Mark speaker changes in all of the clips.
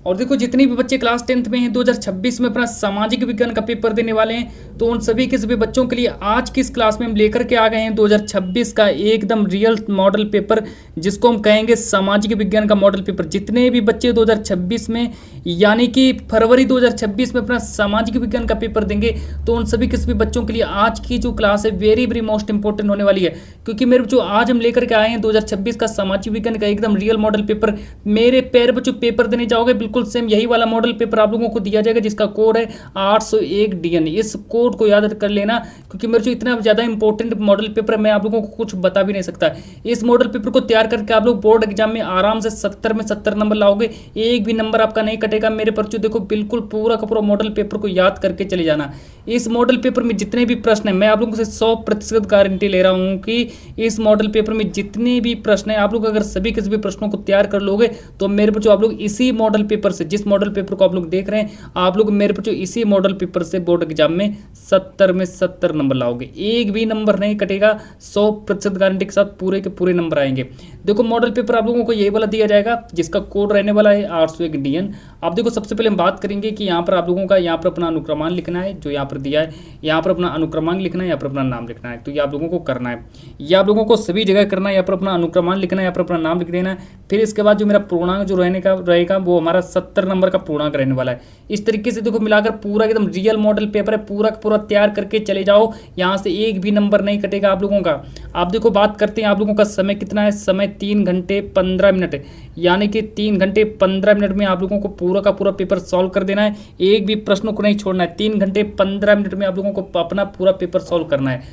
Speaker 1: और देखो जितने भी बच्चे क्लास 10th में हैं 2026 में अपना सामाजिक विज्ञान का पेपर देने वाले हैं, तो उन सभी के सभी बच्चों के लिए आज की इस क्लास में हम लेकर के आ गए हैं 2026 का एकदम रियल मॉडल पेपर, जिसको हम कहेंगे सामाजिक विज्ञान का मॉडल पेपर। जितने भी बच्चे 2026 में यानी कि फरवरी 2026 में अपना सामाजिक विज्ञान का पेपर देंगे, तो उन सभी के सभी बच्चों के लिए आज की जो क्लास है वेरी वेरी मोस्ट इंपॉर्टेंट होने वाली है। क्योंकि मेरे जो आज हम लेकर के आए हैं 2026 का सामाजिक विज्ञान का एकदम रियल मॉडल पेपर, मेरे पैर पर जो पेपर देने जाओगे बिल्कुल सेम यही वाला मॉडल पेपर आप लोगों को दिया जाएगा, जिसका कोड है 801 DN। इस कोड को याद कर लेना, क्योंकि मेरे जो इतना ज़्यादा इंपॉर्टेंट मॉडल पेपर है मैं आप लोगों को कुछ बता भी नहीं सकता। इस मॉडल पेपर को तैयार करके आप लोग बोर्ड एग्जाम में आराम से 70 में 70 नंबर लाओगे, एक भी नंबर आपका नहीं कटेगा। मेरे बच्चों देखो बिल्कुल पूरा का पूरा मॉडल पेपर को याद करके चले जाना। इस मॉडल पेपर में जितने भी प्रश्न है मैं आप लोगों से 100% गारंटी ले रहा हूँ कि इस मॉडल पेपर में जितने भी प्रश्न है आप लोग अगर सभी के सभी प्रश्नों को तैयार कर लोगे तो मेरे बच्चों आप लोग इसी मॉडल पेपर से, जिस मॉडल पेपर को आप लोग देख रहे हैं, आप लोग मेरे बच्चों इसी मॉडल पेपर से बोर्ड एग्जाम में 70 में 70 नंबर लाओगे, एक भी नंबर नहीं कटेगा। 100% गारंटी के साथ पूरे के पूरे नंबर आएंगे। देखो मॉडल पेपर आप लोगों को यही वाला दिया जाएगा, जिसका कोड रहने वाला है 801 DN। आप देखो सबसे पहले हम बात करेंगे कि यहाँ पर आप लोगों का यहाँ पर अपना अनुक्रमांक लिखना है, जो यहाँ पर दिया है, यहाँ पर अपना अनुक्रमांक लिखना है, यहाँ पर अपना नाम लिखना है। तो ये आप लोगों को करना है, ये आप लोगों को सभी जगह करना है। यहाँ पर अपना अनुक्रमांक लिखना है, यहाँ पर अपना नाम लिख देना है। फिर इसके बाद जो मेरा पूर्णांक जो रहने का रहेगा वो हमारा 70 नंबर का पूर्णांक रहने वाला है। इस तरीके से देखो मिलाकर पूरा एकदम रियल मॉडल पेपर है, पूरा का पूरा तैयार करके चले जाओ, यहाँ से एक भी नंबर नहीं कटेगा आप लोगों का। आप देखो बात करते हैं आप लोगों का समय कितना है, समय 3 घंटे 15 मिनट, यानी कि 3 घंटे 15 मिनट में आप लोगों को पूरा का पूरा पेपर सॉल्व कर देना है, एक भी प्रश्न को नहीं छोड़ना है। 3 घंटे 15 मिनट में आप लोगों को अपना पूरा पेपर सॉल्व करना है।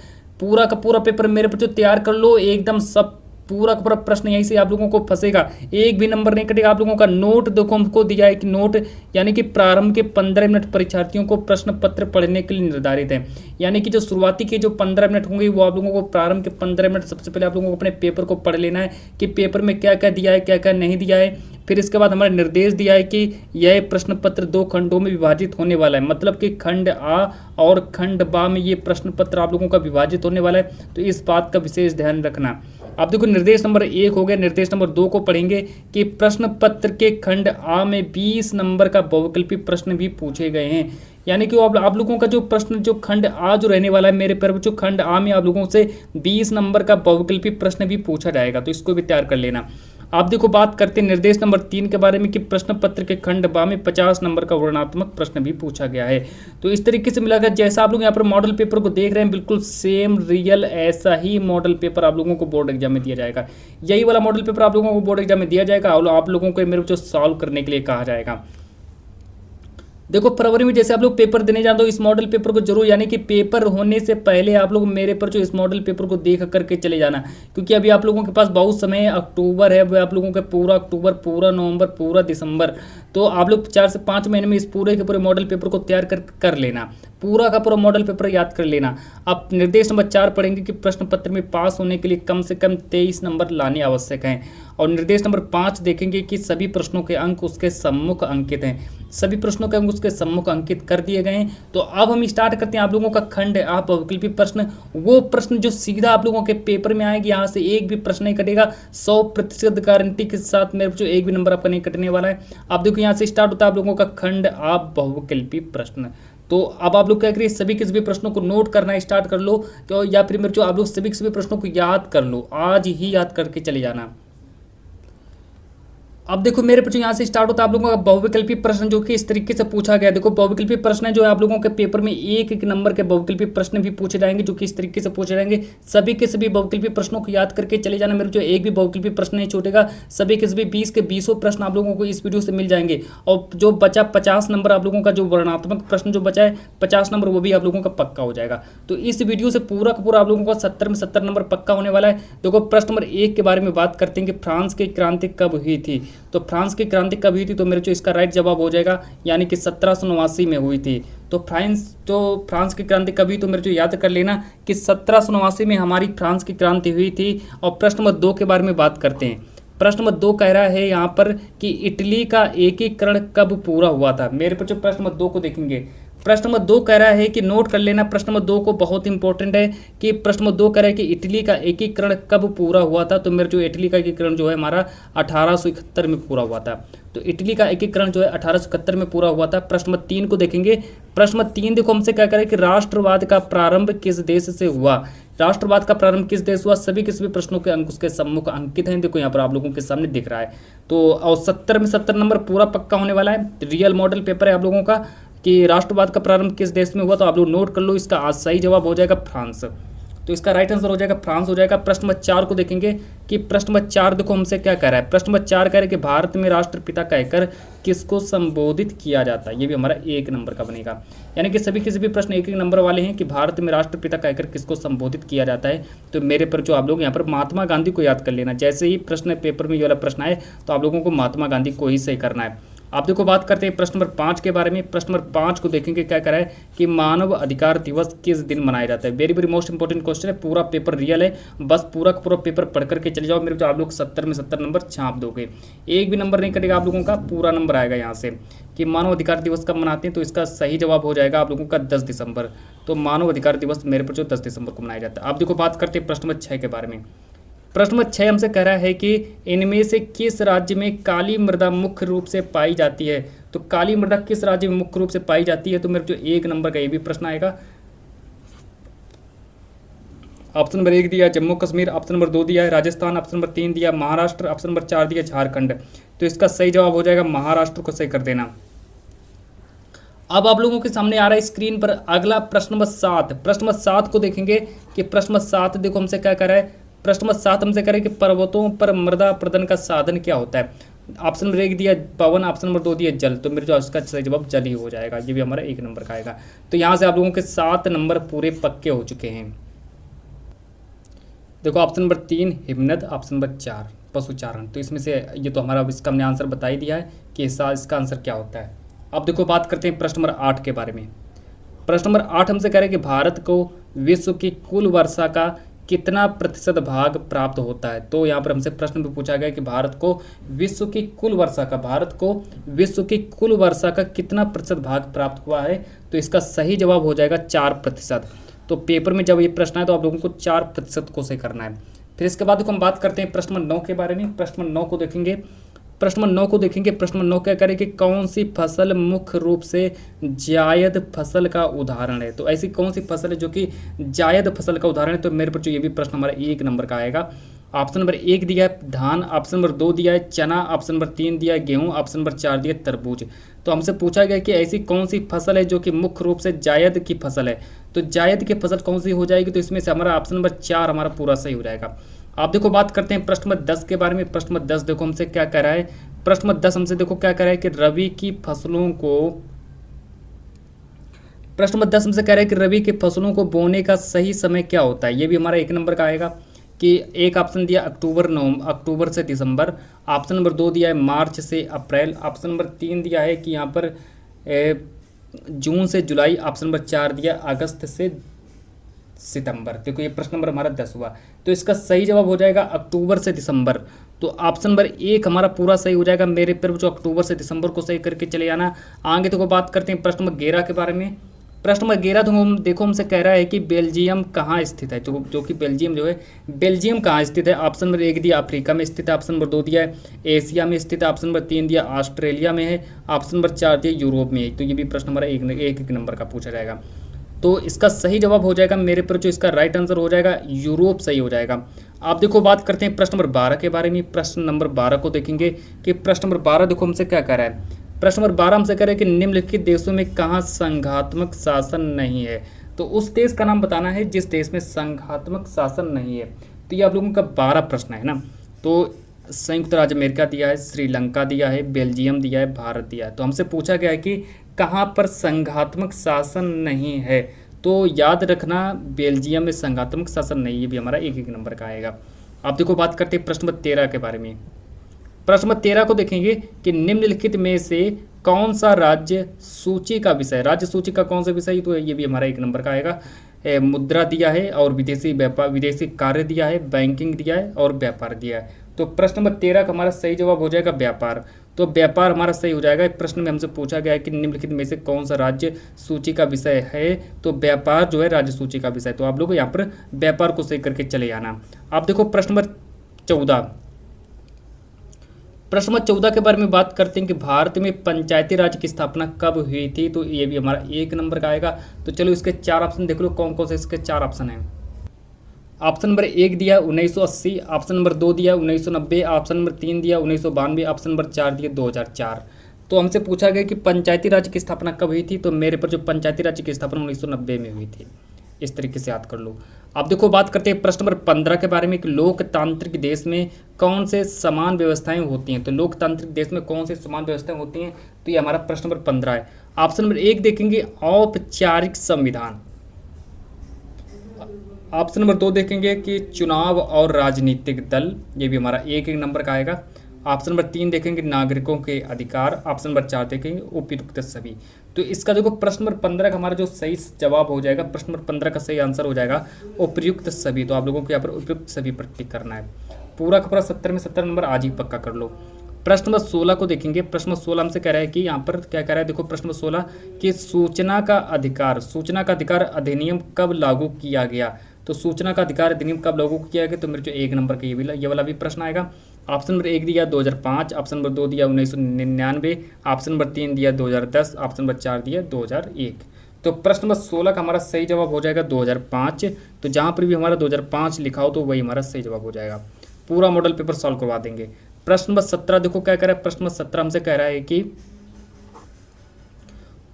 Speaker 1: पूरा का पूरा पेपर मेरे बच्चों तैयार कर लो एकदम, सब पूरा का पूरा प्रश्न यहीं से आप लोगों को फंसेगा, एक भी नंबर नहीं कटेगा। आप लोगों का नोट देखो हमको दिया है कि नोट यानी कि प्रारंभ के 15 मिनट परीक्षार्थियों को प्रश्न पत्र पढ़ने के लिए निर्धारित है, यानी कि जो शुरुआती के जो 15 मिनट होंगे वो आप लोगों को प्रारंभ के 15 मिनट सबसे पहले आप लोगों को अपने पेपर को पढ़ लेना है कि पेपर में क्या क्या दिया है, क्या क्या नहीं दिया है। फिर इसके बाद हमारा निर्देश दिया है कि यह प्रश्न पत्र 2 खंडों में विभाजित होने वाला है, मतलब कि खंड आ और खंड बा में ये प्रश्न पत्र आप लोगों का विभाजित होने वाला है, तो इस बात का विशेष ध्यान रखना। अब देखो निर्देश नंबर 1 हो गया, निर्देश नंबर 2 को पढ़ेंगे कि प्रश्न पत्र के खंड आ में 20 नंबर का बहुविकल्पी प्रश्न भी पूछे गए हैं, यानी कि आप लोगों का जो प्रश्न जो खंड आ जो रहने वाला है मेरे पर जो खंड आ में आप लोगों से 20 नंबर का बहुविकल्पी प्रश्न भी पूछा जाएगा, तो इसको भी तैयार कर लेना। आप देखो बात करते हैं निर्देश नंबर 3 के बारे में कि प्रश्न पत्र के खंड बा में 50 नंबर का वर्णनात्मक प्रश्न भी पूछा गया है। तो इस तरीके से मिलाकर जैसा आप लोग यहाँ पर मॉडल पेपर को देख रहे हैं बिल्कुल सेम रियल ऐसा ही मॉडल पेपर आप लोगों को बोर्ड एग्जाम में दिया जाएगा। यही वाला मॉडल पेपर आप लोगों को बोर्ड एग्जाम में दिया जाएगा और आप लोगों को मेरे जो सॉल्व करने के लिए कहा जाएगा। देखो फरवरी में जैसे आप लोग पेपर देने जाते हो इस मॉडल पेपर को जरूर, यानी कि पेपर होने से पहले आप लोग मेरे पर जो इस मॉडल पेपर को देख करके चले जाना, क्योंकि अभी आप लोगों के पास बहुत समय है। अक्टूबर है, आप लोगों का पूरा अक्टूबर, पूरा नवंबर, पूरा दिसंबर, तो आप लोग 4 से 5 महीने में इस पूरे के पूरे मॉडल पेपर को तैयार कर लेना, पूरा का पूरा मॉडल पेपर याद कर लेना। अब निर्देश नंबर 4 पढ़ेंगे कि प्रश्न पत्र में पास होने के लिए कम से कम 23 नंबर लाने आवश्यक हैं। और निर्देश नंबर 5 देखेंगे कि सभी प्रश्नों के अंक उसके सम्मुख अंकित हैं, सभी प्रश्नों के अंक उसके सम्मुख अंकित कर दिए गए हैं। तो अब हम स्टार्ट करते हैं आप लोगों का खंड आ बहुविकल्पी प्रश्न, वो प्रश्न जो सीधा आप लोगों के पेपर में आएगी, यहाँ से एक भी प्रश्न नहीं कटेगा, 100% गारंटी के साथ मेरे जो एक भी नंबर आपका नहीं कटने वाला है। आप देखो यहाँ से स्टार्ट होता है आप लोगों का खंड आ बहुविकल्पी प्रश्न। तो अब आप लोग क्या करिए, सभी के सभी प्रश्नों को नोट करना स्टार्ट कर लो, तो या फिर मेरे जो आप लोग सभी के सभी प्रश्नों को याद कर लो, आज ही याद करके चले जाना। अब देखो मेरे बच्चों यहाँ से स्टार्ट होता है आप लोगों का बहुविकल्पी प्रश्न, जो कि इस तरीके से पूछा गया। देखो बहुविकल्पी प्रश्न है जो आप लोगों के पेपर में एक एक नंबर के बहुविकल्पी प्रश्न भी पूछे जाएंगे, जो कि इस तरीके से पूछे जाएंगे। सभी के सभी बहुविकल्पी प्रश्नों को याद करके चले जाना, मेरे जो एक भी बहुविकल्पी प्रश्न नहीं छूटेगा। सभी के सभी 20 के 20 प्रश्न आप लोगों को इस वीडियो से मिल जाएंगे। और जो बचा 50 नंबर आप लोगों का जो वर्णनात्मक प्रश्न जो बचा है 50 नंबर, वो भी आप लोगों का पक्का हो जाएगा। तो इस वीडियो से पूरा का पूरा आप लोगों का 70 में 70 नंबर पक्का होने वाला है। देखो प्रश्न नंबर 1 के बारे में बात करते हैं कि फ्रांस की क्रांति कब हुई थी। तो फ्रांस की क्रांति कब हुई थी, तो मेरे जो इसका राइट जवाब हो जाएगा, यानी कि 1789 में हुई थी। तो फ्रांस की क्रांति कब हुई, तो मेरे जो याद कर लेना कि 1789 में हमारी फ्रांस की क्रांति हुई थी। और प्रश्न नंबर 2 के बारे में बात करते हैं। प्रश्न नंबर 2 कह रहा है यहाँ पर कि इटली का एकीकरण कब पूरा हुआ था। मेरे पर जो प्रश्न नंबर 2 को देखेंगे, प्रश्न नंबर 2 कह रहा है कि नोट कर लेना, प्रश्न नंबर 2 को बहुत इंपॉर्टेंट है कि प्रश्न नंबर 2 कह रहा है कि इटली का एकीकरण कब पूरा हुआ था। तो मेरे जो इटली का एकीकरण जो है हमारा 1871 में पूरा हुआ था। तो इटली का एकीकरण जो है 1871 में पूरा हुआ था। प्रश्न नंबर 3 को देखेंगे। प्रश्न नंबर 3 देखो हमसे क्या करें कि राष्ट्रवाद का प्रारंभ किस देश से हुआ। राष्ट्रवाद का प्रारंभ किस देश हुआ, सभी के सभी प्रश्नों के अंक उसके सम्मुख अंकित हैं। देखो यहाँ पर आप लोगों के सामने दिख रहा है। तो और 70 में 70 नंबर पूरा पक्का होने वाला है। रियल मॉडल पेपर है आप लोगों का कि राष्ट्रवाद का प्रारंभ किस देश में हुआ, तो आप लोग नोट कर लो। इसका सही जवाब हो जाएगा फ्रांस। तो इसका राइट आंसर हो जाएगा फ्रांस हो जाएगा। प्रश्न नंबर 4 को देखेंगे कि प्रश्न नंबर 4 देखो हमसे क्या कह रहा है। प्रश्न नंबर 4 कह रहा है कि भारत में राष्ट्रपिता कहकर किसको संबोधित किया जाता है। ये भी हमारा 1 नंबर का बनेगा। यानी कि सभी के सभी प्रश्न 1 नंबर वाले हैं कि भारत में राष्ट्रपिता कहकर किसको संबोधित किया जाता है। तो मेरे पर जो आप लोग यहाँ पर महात्मा गांधी को याद कर लेना। जैसे ही प्रश्न पेपर में ये वाला प्रश्न आए तो आप लोगों को महात्मा गांधी को ही सही करना है। आप देखो बात करते हैं प्रश्न नंबर 5 के बारे में। प्रश्न नंबर 5 को देखेंगे क्या करा है कि मानव अधिकार दिवस किस दिन मनाया जाता है। Very very most important question है। पूरा पेपर रियल है, बस पूरा का पूरा पेपर पढ़ करके चले जाओ। मेरे तो आप लोग 70 में 70 नंबर छाप दोगे। एक भी नंबर नहीं कटेगा आप लोगों का, पूरा नंबर आएगा यहाँ से कि मानव अधिकार दिवस कब मनाते हैं। तो इसका सही जवाब हो जाएगा आप लोगों का 10 दिसंबर। तो मानव अधिकार दिवस मेरे पर जो 10 दिसंबर को मनाया जाता है। आप देखो बात करते हैं प्रश्न नंबर 6 के बारे में। प्रश्न नंबर 6 हमसे कह रहा है कि इनमें से किस राज्य में काली मृदा मुख्य रूप से पाई जाती है। तो काली मृदा किस राज्य में मुख्य रूप से पाई जाती है, तो मेरे जो 1 नंबर का ये भी प्रश्न आएगा। ऑप्शन नंबर 1 दिया है जम्मू कश्मीर, ऑप्शन नंबर 2 दिया है राजस्थान, ऑप्शन नंबर 3 दिया महाराष्ट्र, ऑप्शन नंबर 4 दिया झारखंड। तो इसका सही जवाब हो जाएगा महाराष्ट्र को सही कर देना। अब आप लोगों के सामने आ रहा है स्क्रीन पर अगला प्रश्न नंबर 7। प्रश्न नंबर 7 को देखेंगे कि प्रश्न नंबर 7 देखो हमसे क्या कर रहा है। प्रश्न नंबर 7 हमसे कह रहे हैं कि पर्वतों पर मृदा प्रदन का साधन क्या होता है। ऑप्शन नंबर 1 दिया पवन, ऑप्शन नंबर 2 दिया जल। तो मेरे जो इसका सही जवाब जल ही हो जाएगा। ये भी हमारा 1 नंबर का आएगा। तो यहाँ से आप लोगों के 7 नंबर पूरे पक्के हो चुके हैं। देखो ऑप्शन नंबर 3 हिमनद, ऑप्शन नंबर 4 पशुचारण। तो इसमें से ये तो हमारा इसका हमने आंसर बता ही दिया है कि इसका आंसर क्या होता है। अब देखो बात करते हैं प्रश्न नंबर 8 के बारे में। प्रश्न नंबर 8 हमसे कह रहे हैं कि भारत को विश्व की कुल वर्षा का कितना प्रतिशत भाग प्राप्त होता है। तो यहाँ पर हमसे प्रश्न भी पूछा गया कि भारत को विश्व की कुल वर्षा का कितना प्रतिशत भाग प्राप्त हुआ है। तो इसका सही जवाब हो जाएगा 4%। तो पेपर में जब ये प्रश्न है तो आप लोगों को 4% को सही करना है। फिर इसके बाद हम बात करते हैं प्रश्न नंबर 9 के बारे में। प्रश्न नंबर 9 को देखेंगे। प्रश्न नंबर 9 को देखेंगे। प्रश्न नंबर 9 क्या करें कि कौन सी फसल मुख्य रूप से जायद फसल का उदाहरण है। तो ऐसी कौन सी फसल है जो कि जायद फसल का उदाहरण है। तो मेरे पर जो ये भी प्रश्न हमारा 1 नंबर का आएगा। ऑप्शन नंबर 1 दिया है धान, ऑप्शन नंबर 2 दिया है चना, ऑप्शन नंबर 3 दिया है गेहूं, ऑप्शन नंबर 4 दिया है तरबूज। तो हमसे पूछा गया कि ऐसी कौन सी फसल है जो कि मुख्य रूप से जायद की फसल है। तो जायद की फसल कौन सी हो जाएगी। तो इसमें से हमारा ऑप्शन नंबर 4 हमारा पूरा सही हो जाएगा। आप देखो बात करते हैं प्रश्न नंबर 10 के बारे में। प्रश्न नंबर 10 देखो हमसे क्या कह रहा है। प्रश्न नंबर 10 हमसे देखो क्या कह रहा है कि रबी की फसलों को बोने का सही समय क्या होता है। ये भी हमारा 1 नंबर का आएगा कि एक ऑप्शन दिया अक्टूबर से दिसंबर, ऑप्शन नंबर 2 दिया है मार्च से अप्रैल, ऑप्शन नंबर 3 दिया है कि यहाँ पर जून से जुलाई, ऑप्शन नंबर 4 दिया अगस्त से सितंबर। देखो ये प्रश्न नंबर हमारा 10 हुआ। तो इसका सही जवाब हो जाएगा अक्टूबर से दिसंबर। तो ऑप्शन नंबर 1 हमारा पूरा सही हो जाएगा। मेरे पर जो अक्टूबर से दिसंबर को सही करके चले जाना। आगे देखो बात करते हैं प्रश्न नंबर 11 के बारे में। प्रश्न नंबर 11 देखो हमसे कह रहा है कि बेल्जियम कहाँ स्थित है। जो कि बेल्जियम कहाँ स्थित है। ऑप्शन नंबर 1 दिया अफ्रीका में स्थित है, ऑप्शन नंबर 2 दिया है एशिया में स्थित है, ऑप्शन नंबर 3 दिया ऑस्ट्रेलिया में है, ऑप्शन नंबर 4 दिया यूरोप में है। तो ये भी प्रश्न हमारा 1 नंबर का पूछा जाएगा। तो इसका सही जवाब हो जाएगा मेरे पर जो इसका राइट आंसर हो जाएगा यूरोप सही हो जाएगा। आप देखो बात करते हैं प्रश्न नंबर 12 के बारे में। प्रश्न नंबर 12 को देखेंगे कि प्रश्न नंबर 12 देखो हमसे क्या कह रहा है। प्रश्न नंबर 12 हमसे कह रहे हैं कि निम्नलिखित देशों में कहाँ संघात्मक शासन नहीं है। तो उस देश का नाम बताना है जिस देश में संघात्मक शासन नहीं है। तो ये आप लोगों का 12 प्रश्न है ना। तो संयुक्त राज्य अमेरिका दिया है, श्रीलंका दिया है, बेल्जियम दिया है, भारत दिया है। तो हमसे पूछा गया है कि कहाँ पर संघात्मक शासन नहीं है। तो याद रखना बेल्जियम में संघात्मक शासन नहीं, ये भी हमारा 1 नंबर का आएगा। आप देखो बात करते हैं प्रश्न नंबर 13 के बारे में। प्रश्न नंबर 13 को देखेंगे कि निम्नलिखित में से कौन सा राज्य सूची का विषय, राज्य सूची का कौन सा विषय। तो ये भी हमारा 1 नंबर का आएगा। मुद्रा दिया है और विदेशी कार्य दिया है, बैंकिंग दिया है और व्यापार दिया है। तो प्रश्न नंबर 13 का हमारा सही जवाब हो जाएगा व्यापार। तो व्यापार हमारा सही हो जाएगा। प्रश्न में हमसे पूछा गया है कि निम्नलिखित में से कौन सा राज्य सूची का विषय है। तो व्यापार जो है राज्य सूची का विषय। तो आप लोग यहाँ पर व्यापार को सही करके चले आना। आप देखो प्रश्न नंबर 14। प्रश्न नंबर 14 के बारे में बात करते हैं कि भारत में पंचायती राज की स्थापना कब हुई थी, तो ये भी हमारा 1 नंबर का आएगा। तो चलो इसके 4 ऑप्शन देख लो कौन कौन से इसके 4 ऑप्शन हैं। ऑप्शन नंबर 1 दिया 1980, ऑप्शन नंबर 2 दिया 1990, ऑप्शन नंबर 3 दिया 1992, ऑप्शन नंबर 4 दिया 2004। तो हमसे पूछा गया कि पंचायती राज की स्थापना कब हुई थी, तो मेरे पर जो पंचायती राज की स्थापना 1990 में हुई थी। इस तरीके से याद कर लो। अब देखो बात करते हैं प्रश्न नंबर 15 के बारे में कि लोकतांत्रिक देश में कौन से समान व्यवस्थाएं होती हैं। तो लोकतांत्रिक देश में कौन से समान व्यवस्थाएं होती हैं, तो ये हमारा प्रश्न नंबर 15 है। ऑप्शन नंबर 1 देखेंगे औपचारिक संविधान, ऑप्शन नंबर 2 देखेंगे कि चुनाव और राजनीतिक दल, ये भी हमारा 1 नंबर का आएगा। ऑप्शन नंबर 3 देखेंगे नागरिकों के अधिकार, ऑप्शन नंबर 4 देखेंगे उपयुक्त सभी। तो इसका देखो प्रश्न नंबर 15 का हमारा जो सही जवाब हो जाएगा, प्रश्न नंबर 15 का सही आंसर हो जाएगा उपयुक्त सभी। तो आप लोगों को यहाँ पर उपयुक्त सभी पर टिक करना है। पूरा का पूरा 70 में 70 नंबर आज ही पक्का कर लो। प्रश्न नंबर 16 को देखेंगे। प्रश्न नंबर 16 हमसे कह रहा है कि यहाँ पर क्या कह रहा है, देखो प्रश्न नंबर 16 कि सूचना का अधिकार अधिनियम कब लागू किया गया। तो सूचना का अधिकार अधिनियम कब लागू किया गया, तो मेरे जो 1 नंबर का ये वाला भी प्रश्न आएगा। ऑप्शन नंबर 1 दिया 2005, ऑप्शन नंबर 2 दिया 1999, ऑप्शन नंबर 3 दिया 2010, ऑप्शन नंबर 4 दिया 2001। तो प्रश्न नंबर 16 का हमारा सही जवाब हो जाएगा 2005। तो जहाँ पर भी हमारा 2005 लिखा हो तो वही हमारा सही जवाब हो जाएगा। पूरा मॉडल पेपर सॉल्व करवा देंगे। प्रश्न नंबर 17 देखो क्या कह रहा है। प्रश्न नंबर 17 हमसे कह रहा है कि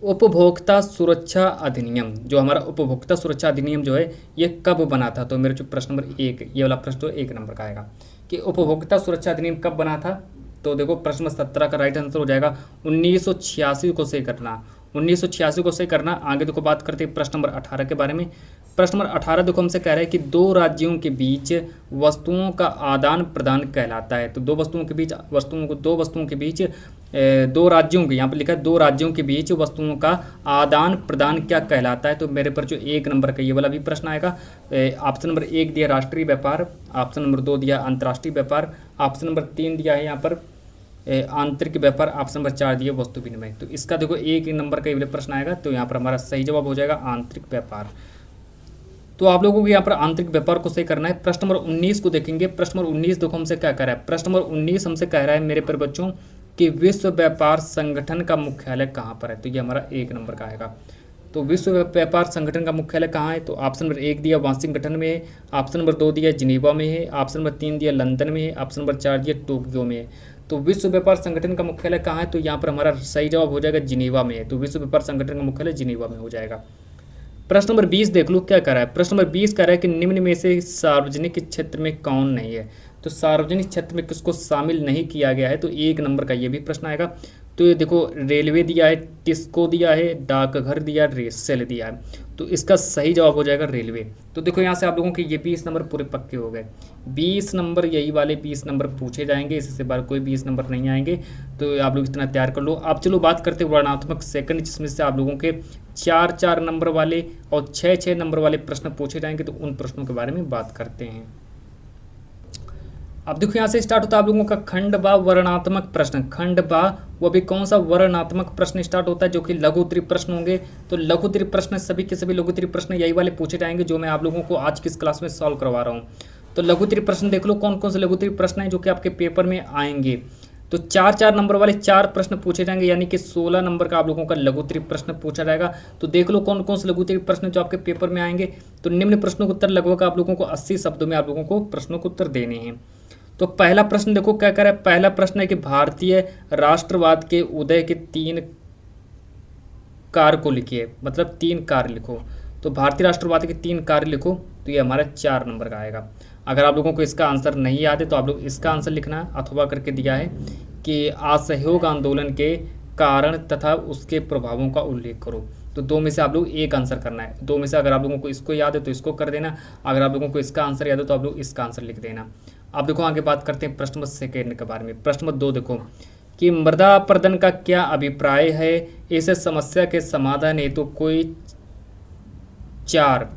Speaker 1: उपभोक्ता सुरक्षा अधिनियम, जो हमारा उपभोक्ता सुरक्षा अधिनियम जो है ये कब बना था। तो मेरे जो प्रश्न नंबर 1 ये वाला प्रश्न तो 1 नंबर का आएगा कि उपभोक्ता सुरक्षा अधिनियम कब बना था। तो देखो प्रश्न नंबर 17 का राइट आंसर हो जाएगा 1986 को सही करना, 1986 को सही करना। आगे देखो बात करते हैं प्रश्न नंबर 18 के बारे में। प्रश्न नंबर 18 देखो हमसे कह रहा है कि दो राज्यों के बीच वस्तुओं का आदान प्रदान कहलाता है। तो दो वस्तुओं के बीच दो राज्यों के, यहाँ पर लिखा है दो राज्यों के बीच वस्तुओं का आदान प्रदान क्या कहलाता है। तो मेरे पर जो 1 नंबर का ये वाला भी प्रश्न आएगा। ऑप्शन नंबर 1 दिया राष्ट्रीय व्यापार, ऑप्शन नंबर 2 दिया अंतर्राष्ट्रीय व्यापार, ऑप्शन नंबर 3 दिया है यहाँ पर आंतरिक व्यापार, ऑप्शन नंबर 4 दिया वस्तु विनिमय। तो इसका देखो 1 नंबर का ये प्रश्न आएगा। तो यहाँ पर हमारा सही जवाब हो जाएगा आंतरिक व्यापार। तो आप लोगों को यहाँ पर आंतरिक व्यापार को सही करना है। प्रश्न नंबर 19 को देखेंगे। प्रश्न नंबर 19 देखो हमसे क्या कह रहा है। प्रश्न नंबर 19 हमसे कह रहा है मेरे पर बच्चों कि विश्व व्यापार संगठन का मुख्यालय कहाँ पर है। तो ये हमारा 1 नंबर का आएगा। तो विश्व व्यापार संगठन का मुख्यालय कहाँ है। तो ऑप्शन नंबर 1 दिया वाशिंगटन में है, ऑप्शन नंबर 2 दिया जिनीवा में है, ऑप्शन नंबर 3 दिया लंदन में है, ऑप्शन नंबर 4 दिया टोक्यो में है। तो विश्व व्यापार संगठन का मुख्यालय कहाँ है। तो यहाँ पर हमारा सही जवाब हो जाएगा जिनीवा में है। तो विश्व व्यापार संगठन का मुख्यालय जिनीवा में हो जाएगा। प्रश्न नंबर 20 देख लो क्या कर रहा है। प्रश्न नंबर 20 कह रहा है कि निम्न में से सार्वजनिक क्षेत्र में कौन नहीं है। तो सार्वजनिक क्षेत्र में किसको शामिल नहीं किया गया है। तो 1 नंबर का ये भी प्रश्न आएगा। तो ये देखो रेलवे दिया है, टिस्को दिया है, डाकघर दिया, रेसेल दिया है। तो इसका सही जवाब हो जाएगा रेलवे। तो देखो यहाँ से आप लोगों के ये 20 नंबर पूरे पक्के हो गए। 20 नंबर यही वाले 20 नंबर पूछे जाएंगे, इससे बार कोई 20 नंबर नहीं आएंगे। तो आप लोग इतना तैयार कर लो। अब चलो बात करते हैं वर्णनात्मक सेकंड, जिसमें से आप लोगों के 4-4 नंबर वाले और 6-6 नंबर वाले प्रश्न पूछे जाएंगे। तो उन प्रश्नों के बारे में बात करते हैं। अब देखो यहाँ से स्टार्ट होता है आप लोगों का खंड बा वर्णनात्मक प्रश्न। खंड बा वो भी कौन सा वर्णनात्मक प्रश्न स्टार्ट होता है, जो कि लघु उत्तरीय प्रश्न होंगे। तो लघु उत्तरीय प्रश्न सभी के सभी लघु उत्तरीय प्रश्न यही वाले पूछे जाएंगे, जो मैं आप लोगों को आज की इस क्लास में सॉल्व करवा रहा हूँ। तो लघु उत्तरीय प्रश्न देख लो कौन कौन से लघु उत्तरीय प्रश्न हैं जो कि आपके पेपर में आएंगे। तो 4-4 नंबर वाले 4 प्रश्न पूछे जाएंगे, यानी कि 16 नंबर का आप लोगों का लघु उत्तरीय प्रश्न पूछा जाएगा। तो देख लो कौन कौन से लघु उत्तरीय प्रश्न जो आपके पेपर में आएंगे। तो निम्न प्रश्नों के उत्तर लगभग आप लोगों को 80 शब्दों में आप लोगों को प्रश्नों के उत्तर देने हैं। तो पहला प्रश्न देखो क्या कर रहा है। पहला प्रश्न है कि भारतीय राष्ट्रवाद के उदय के 3 कार्य को लिखिए, मतलब 3 कार्य लिखो। तो भारतीय राष्ट्रवाद के 3 कार्य लिखो। तो ये हमारा 4 नंबर का आएगा। अगर आप लोगों को इसका आंसर नहीं याद है तो आप लोग इसका आंसर लिखना है। अथवा करके दिया है कि असहयोग आंदोलन के कारण तथा उसके प्रभावों का उल्लेख करो। तो 2 में से आप लोग एक आंसर करना है। 2 में से अगर आप लोगों को इसको याद है तो इसको कर देना, अगर आप लोगों को इसका आंसर याद है तो आप लोग इसका आंसर लिख देना। अब देखो आगे बात करते हैं प्रश्न नंबर 2 के बारे में। प्रश्न नंबर 2 देखो कि मृदा अपरदन का क्या अभिप्राय है, इस समस्या के समाधान हेतु कोई चार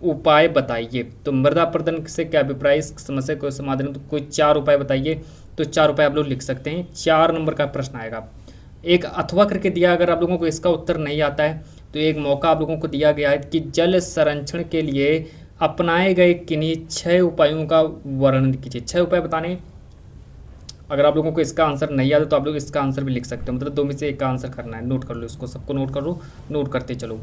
Speaker 1: उपाय बताइए। तो मृदा अपरदन से क्या अभिप्राय, इस समस्या को समाधान तो कोई 4 उपाय बताइए। तो 4 उपाय आप लोग लिख सकते हैं। 4 नंबर का प्रश्न आएगा। एक अथवा करके दिया, अगर आप लोगों को इसका उत्तर नहीं आता है तो एक मौका आप लोगों को दिया गया है कि जल संरक्षण के लिए अपनाए गए किन्हीं 6 उपायों का वर्णन कीजिए। 6 उपाय बताने। अगर आप लोगों को इसका आंसर नहीं याद है तो आप लोग इसका आंसर भी लिख सकते हो, मतलब 2 में से एक का आंसर करना है। नोट कर लो इसको, सबको नोट कर लो, नोट करते चलो।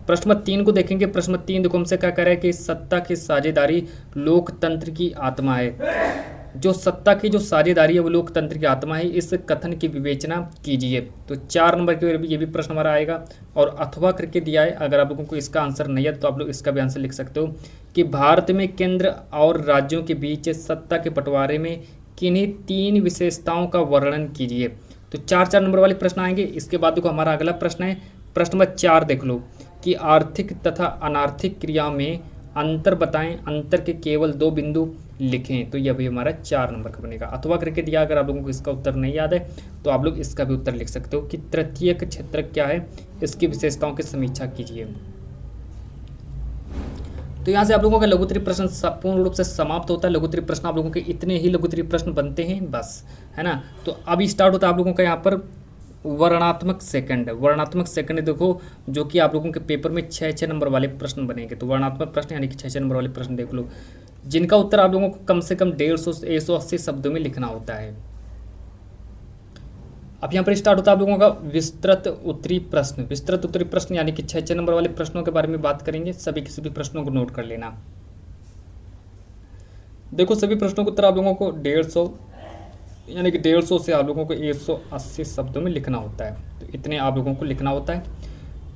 Speaker 1: प्रश्न नंबर 3 को देखेंगे। प्रश्न नंबर 3 देखो हमसे क्या कह रहा है कि सत्ता की साझेदारी लोकतंत्र की आत्मा है। जो सत्ता की जो साझेदारी है वो लोकतंत्र की आत्मा है, इस कथन की विवेचना कीजिए। तो 4 नंबर के ये भी प्रश्न हमारा आएगा। और अथवा करके दिया है, अगर आप लोगों को इसका आंसर नहीं है तो आप लोग इसका भी आंसर लिख सकते हो कि भारत में केंद्र और राज्यों के बीच सत्ता के बंटवारे में किन्हीं 3 विशेषताओं का वर्णन कीजिए। तो 4 नंबर वाले प्रश्न आएंगे। इसके बाद देखो हमारा अगला प्रश्न है, प्रश्न नंबर 4 देख लो कि आर्थिक तथा अनार्थिक क्रिया में अंतर बताएं, अंतर के केवल 2 बिंदु लिखें। तो यह भी हमारा 4 नंबर का बनेगा। अथवा करके दिया, अगर आप लोगों को इसका उत्तर नहीं याद है तो आप लोग इसका भी उत्तर लिख सकते हो कि तृतीयक क्षेत्र क्या है, इसकी विशेषताओं की समीक्षा कीजिए। तो यहाँ से आप लोगों का लघुत्तरीय प्रश्न पूर्ण रूप से समाप्त होता है। लघुत्तरीय प्रश्न आप लोगों के इतने ही लघुत्तरीय प्रश्न बनते हैं बस, है ना। तो अब स्टार्ट होता है आप लोगों का यहाँ पर वर्णात्मक सेकंड। वर्णात्मक सेकंड देखो जो कि आप लोगों के पेपर में 6 नंबर वाले प्रश्न बनेंगे। तो वर्णात्मक प्रश्न यानी कि 6 नंबर वाले प्रश्न देख लो, जिनका उत्तर आप लोगों को कम से कम 150 से 180 शब्दों में लिखना होता है। अब यहाँ पर स्टार्ट होता है आप लोगों का विस्तृत उत्तरीय प्रश्न। विस्तृत उत्तरीय प्रश्न यानी कि 6 नंबर वाले प्रश्नों के बारे में बात करेंगे। सभी के सभी प्रश्नों को नोट कर लेना। देखो सभी प्रश्नों को उत्तर आप लोगों को 150 यानी कि 150 से आप लोगों को 180 शब्दों में लिखना होता है। तो इतने आप लोगों को लिखना होता है।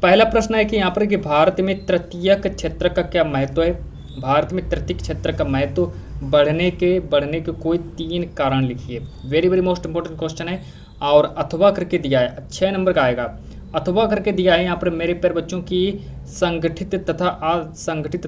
Speaker 1: पहला प्रश्न है कि यहाँ पर कि भारत में तृतीयक क्षेत्र का क्या महत्व है। भारत में तृतीयक क्षेत्र का महत्व बढ़ने के कोई 3 कारण लिखिए। Very very most important question है। और अथवा करके दिया है, 6 नंबर का आएगा। अथवा करके दिया है यहाँ पर मेरे प्यारे बच्चों की संगठित तथा असंगठित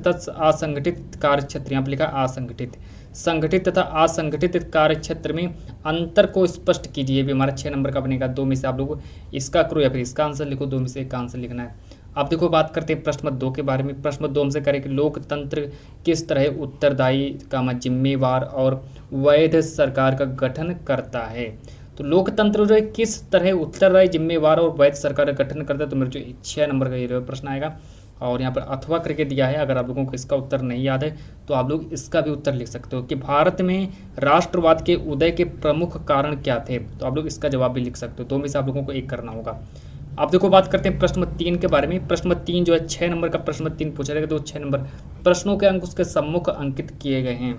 Speaker 1: कार्य क्षेत्र, यहाँ पर लिखा असंगठित, संगठित तथा असंगठित कार्य क्षेत्र में अंतर को स्पष्ट कीजिए। भी हमारा 6 नंबर का बनेगा। 2 में से आप लोग इसका करो या फिर इसका आंसर लिखो। 2 में से एक का आंसर लिखना है। अब देखो बात करते हैं प्रश्न 2 के बारे में। प्रश्न 2 हमसे करें कि लोकतंत्र किस तरह उत्तरदायी जिम्मेवार और वैध सरकार का गठन करता है। तो लोकतंत्र जो है किस तरह उत्तरदायी जिम्मेवार और वैध सरकार का गठन करता है। तो मेरे जो 6 नंबर का ये प्रश्न आएगा। और यहाँ पर अथवा करके दिया है, अगर आप लोगों को इसका उत्तर नहीं याद है तो आप लोग इसका भी उत्तर लिख सकते हो कि भारत में राष्ट्रवाद के उदय के प्रमुख कारण क्या थे। तो आप लोग इसका जवाब भी लिख सकते हो। 2 में से आप लोगों को एक करना होगा। अब देखो बात करते हैं प्रश्न नंबर 3 के बारे में। प्रश्न नंबर 3 जो है 6 नंबर का प्रश्न नंबर 3 पूछा जाएगा। तो 6 नंबर प्रश्नों के अंक उसके सम्मुख अंकित किए गए हैं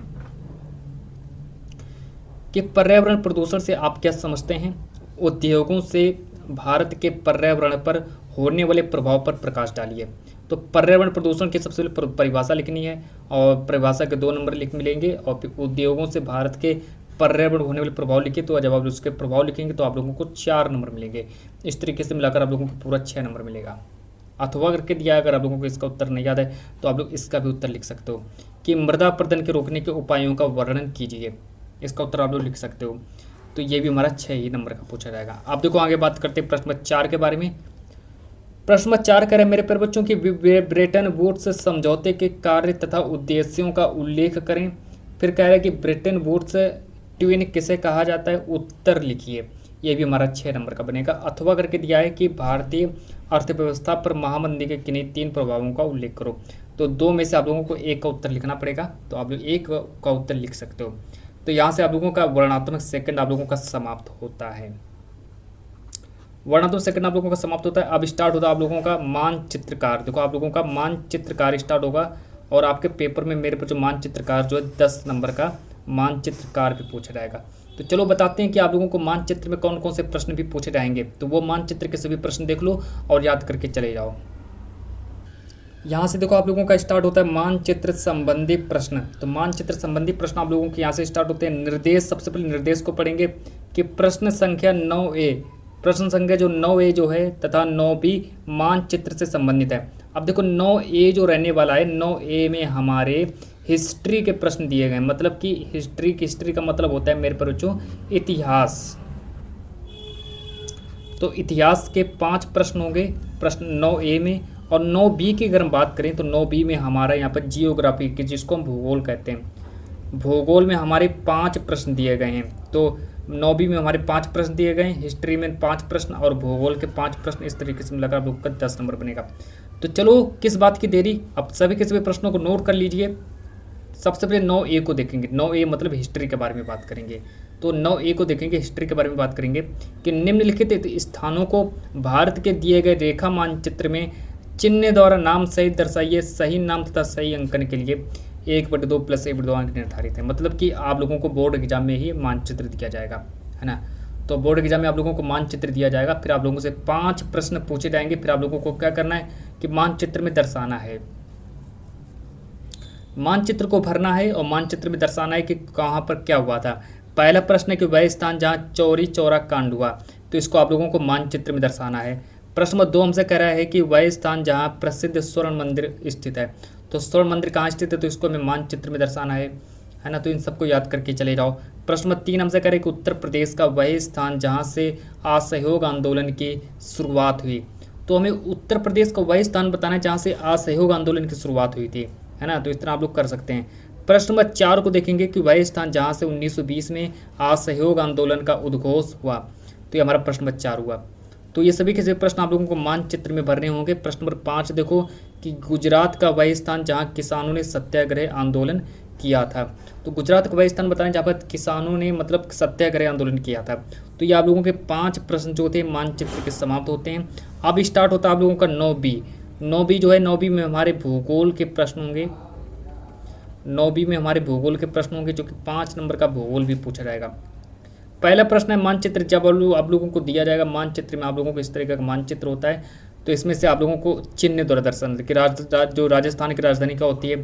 Speaker 1: कि पर्यावरण प्रदूषण से आप क्या समझते हैं। उद्योगों से भारत के पर्यावरण पर होने वाले प्रभाव पर प्रकाश डालिए। तो पर्यावरण प्रदूषण की सबसे पहले परिभाषा लिखनी है और परिभाषा के 2 नंबर मिलेंगे। और फिर उद्योगों से भारत के पर्यावरण होने वाले प्रभाव लिखिए। तो जब आप उसके प्रभाव लिखेंगे तो आप लोगों को 4 नंबर मिलेंगे। इस तरीके से मिलाकर आप लोगों को पूरा 6 नंबर मिलेगा। अथवा करके दिया, अगर आप लोगों को इसका उत्तर नहीं याद है तो आप लोग इसका भी उत्तर लिख सकते हो कि मृदा अपरदन के रोकने के उपायों का वर्णन कीजिए। इसका उत्तर आप लोग लिख सकते हो। तो ये भी हमारा 6 ही नंबर का पूछा जाएगा। अब देखो आगे बात करते हैं प्रश्न नंबर 4 के बारे में। प्रश्न नंबर 4 कह रहे हैं मेरे प्यारे बच्चों की ब्रेटन वुड्स समझौते के कार्य तथा उद्देश्यों का उल्लेख करें। फिर कह रहे हैं कि ब्रेटन वुड्स ट्विन किसे कहा जाता है, उत्तर लिखिए। ये भी हमारा 6 नंबर का बनेगा। अथवा करके दिया है कि भारतीय अर्थव्यवस्था पर महामंदी के किन्हीं 3 प्रभावों का उल्लेख करो। तो 2 में से आप लोगों को एक का उत्तर लिखना पड़ेगा। तो आप लोग एक का उत्तर लिख सकते हो। तो यहाँ से आप लोगों का वर्णात्मक सेकंड आप लोगों का समाप्त होता है। वर्णात्मक सेकंड आप लोगों का समाप्त होता है। अब स्टार्ट होता है आप लोगों का मानचित्रकार। देखो आप लोगों का मानचित्रकार स्टार्ट होगा और आपके पेपर में मेरे पर जो मानचित्रकार जो है 10 नंबर का मानचित्रकार भी पूछा जाएगा। तो चलो बताते हैं कि आप लोगों को मानचित्र में कौन कौन से प्रश्न भी पूछे जाएंगे। तो वो मानचित्र के सभी प्रश्न देख लो और याद करके चले जाओ। यहाँ से देखो आप लोगों का स्टार्ट होता है मानचित्र संबंधी प्रश्न। तो मानचित्र संबंधी प्रश्न आप लोगों के यहाँ से स्टार्ट होते हैं। निर्देश, सबसे पहले निर्देश को पढ़ेंगे कि प्रश्न संख्या 9A, प्रश्न संख्या जो 9A जो है तथा 9B मानचित्र से संबंधित है। अब देखो 9A जो रहने वाला है, 9A में हमारे हिस्ट्री के प्रश्न दिए गए। मतलब कि हिस्ट्री का मतलब होता है मेरे पर बच्चों इतिहास। तो इतिहास के 5 प्रश्न होंगे प्रश्न 9A में। और 9B की अगर हम बात करें तो 9B में हमारा यहाँ पर जियोग्राफी की, जिसको हम भूगोल कहते हैं, भूगोल में हमारे 5 प्रश्न दिए गए हैं। तो 9B में हमारे 5 प्रश्न दिए गए हैं, हिस्ट्री में 5 प्रश्न और भूगोल के 5 प्रश्न। इस तरीके से मिलाकर आप लोग का 10 नंबर बनेगा। तो चलो किस बात की देरी, अब सभी के सभी प्रश्नों को नोट कर लीजिए। सबसे पहले 9A को देखेंगे। 9A मतलब हिस्ट्री के बारे में बात करेंगे। तो 9A को देखेंगे, हिस्ट्री के बारे में बात करेंगे कि निम्नलिखित स्थानों को भारत के दिए गए रेखा मानचित्र में चिन्ह द्वारा नाम सहित दर्शाइए। सही नाम तथा सही अंकन के लिए 1/2 + 1/2 अंक निर्धारित है। मतलब कि आप लोगों को बोर्ड एग्जाम में ही मानचित्र दिया जाएगा, है ना। तो बोर्ड एग्जाम में आप लोगों को मानचित्र दिया जाएगा, फिर आप लोगों से 5 प्रश्न पूछे जाएंगे, फिर आप लोगों को क्या करना है कि मानचित्र में दर्शाना है, मानचित्र को भरना है और मानचित्र में दर्शाना है कि कहाँ पर क्या हुआ था। पहला प्रश्न है कि वह स्थान जहाँ चौरी चौरा कांड हुआ, तो इसको आप लोगों को मानचित्र में दर्शाना है। प्रश्न नंबर 2 हमसे कह रहा है कि वह स्थान जहाँ प्रसिद्ध स्वर्ण मंदिर स्थित है, तो स्वर्ण मंदिर कहाँ स्थित है, तो इसको हमें मानचित्र में दर्शाना है ना। तो इन सबको याद करके चले जाओ। प्रश्न नंबर 3 हमसे कह रहे हैं कि उत्तर प्रदेश का वह स्थान जहाँ से असहयोग आंदोलन की शुरुआत हुई, तो हमें उत्तर प्रदेश का वह स्थान बताना है जहाँ से असहयोग आंदोलन की शुरुआत हुई थी, है ना। तो इस तरह आप लोग कर सकते हैं। प्रश्न नंबर 4 को देखेंगे कि वह स्थान जहाँ से 1920 में असहयोग आंदोलन का उद्घोष हुआ, तो ये हमारा प्रश्न नंबर 4 हुआ। तो ये सभी के सभी प्रश्न आप लोगों को मानचित्र में भरने होंगे। प्रश्न नंबर 5 देखो कि गुजरात का वह स्थान जहाँ किसानों ने सत्याग्रह आंदोलन किया था, तो गुजरात का वह स्थान बताना जहाँ पर किसानों ने मतलब सत्याग्रह आंदोलन किया था। तो ये आप लोगों के 5 प्रश्न जो थे मानचित्र के समाप्त होते हैं। अब स्टार्ट होता है आप लोगों का 9B। 9B जो है, 9B में हमारे भूगोल के प्रश्न होंगे। 9B में हमारे भूगोल के प्रश्न होंगे, जो कि 5 नंबर का भूगोल भी पूछा जाएगा। पहला प्रश्न है मानचित्र। जब आप लोगों को दिया जाएगा मानचित्र में, आप लोगों को इस तरीके का मानचित्र होता है, तो इसमें से आप लोगों को चिन्ह द्वारा दर्शाना कि जो राजस्थान की राजधानी का होती है,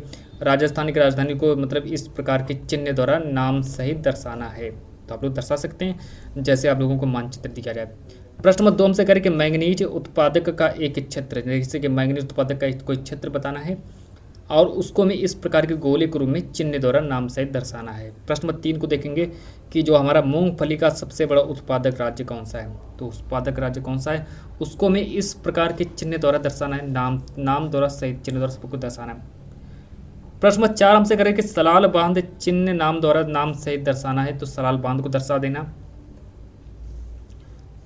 Speaker 1: राजस्थान की राजधानी को मतलब इस प्रकार के चिन्ह द्वारा नाम सहित दर्शाना है। तो आप लोग दर्शा सकते हैं जैसे आप लोगों को मानचित्र दिया जाए। प्रश्न नंबर 2 हमसे करें कि मैंगनीज उत्पादक का एक क्षेत्र, जैसे कि मैंगनीज उत्पादक का कोई क्षेत्र बताना है और उसको हमें इस प्रकार के गोले के रूप में चिन्ह द्वारा नाम सहित दर्शाना है। प्रश्न नंबर 3 को देखेंगे कि जो हमारा मूंगफली का सबसे बड़ा उत्पादक राज्य कौन सा है, तो उत्पादक राज्य कौन सा है उसको हमें इस प्रकार के चिन्ह द्वारा दर्शाना है, नाम द्वारा सहित चिन्ह द्वारा सबको दर्शाना है। प्रश्न नंबर 4 हमसे करें कि सलाल बांध चिन्ह नाम द्वारा नाम सहित दर्शाना है, तो सलाल बांध को दर्शा देना।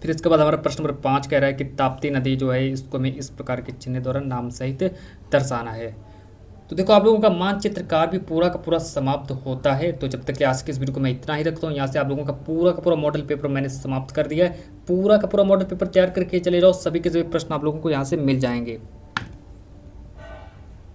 Speaker 1: फिर इसके बाद हमारा प्रश्न नंबर 5 कह रहा है कि ताप्ती नदी जो है इसको हमें इस प्रकार के चिन्ह द्वारा नाम सहित दर्शाना है। तो देखो आप लोगों का मानचित्र कार्य भी पूरा का पूरा समाप्त होता है। तो जब तक कि आज के इस वीडियो को मैं इतना ही रखता हूँ। यहाँ से आप लोगों का पूरा मॉडल पेपर मैंने समाप्त कर दिया है। पूरा का पूरा मॉडल पेपर तैयार करके चले जाओ, सभी के सभी प्रश्न आप लोगों को यहाँ से मिल जाएंगे।